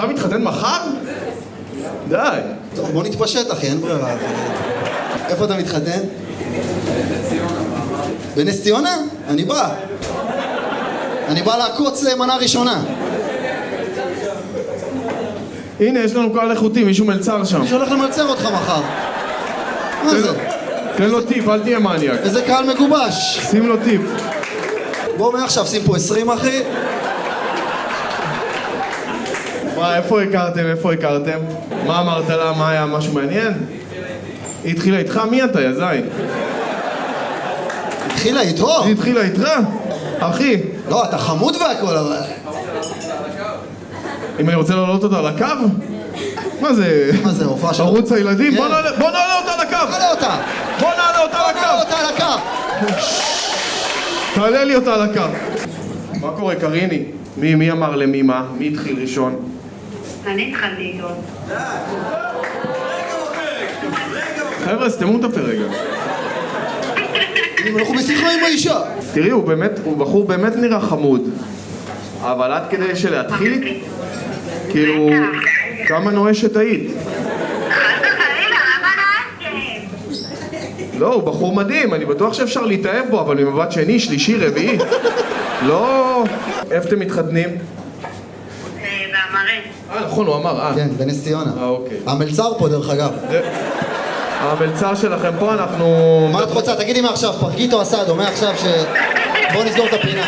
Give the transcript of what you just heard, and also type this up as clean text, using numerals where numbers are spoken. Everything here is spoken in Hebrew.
אתה מתחתן מחר? די. טוב, בוא נתפשט אחי, אין ברירה. איפה אתה מתחתן? בנס ציונה? אני בא. אני בא לעקוץ מנה ראשונה. הנה, יש לנו קהל איכותי, מישהו מלצר שם. מישהו הולך למלצר אותך מחר. מה זה? תן לו טיפ, אל תהיה מניאק. איזה קהל מגובש. שים לו טיפ. בוא מעכשיו, שים פה 20 אחי. מה, איפה הכרתם? מה אמרת לה? מה היה משהו מעניין? היא התחילה איתך? מי אתה, יא זין? התחילה איתו? היא התחילה איתך? אחי. לא, אתה חמוד והכל, אבל... אם אני רוצה לעלות אותה על הקו? מה זה? מה זה, הופעה של... ערוץ הילדים? כן. בוא נעלה אותה על הקו! תעלה אותה! בוא נעלה אותה על תעלה הקו! אותה על הקו! תעלה לי אותה על הקו. מה קורה, קריני? מי אמר למי מה? מי התחיל ראשון? אני התחלתי איתו. חבר'ה, סתמו את הפה רגע. אנחנו בשיחה עם האישה. תראי, הוא בחור באמת נראה חמוד. אבל עד כדי שלהתחיל, כאילו, כמה נואשת היית? לא, הוא בחור מדהים, אני בטוח שאפשר להתאהב בו, אבל ממבט שני, שלישי, רביעי. לא... איפה אתם מתחתנים? במראה. נכון, הוא אמר, כן, בנס ציונה. אוקיי. המלצר פה דרך אגב. המלצר שלכם פה, אנחנו... מה את רוצה? תגידי מעכשיו, פרגיטו אסדו, מעכשיו ש... בואו נסגור את הפינה.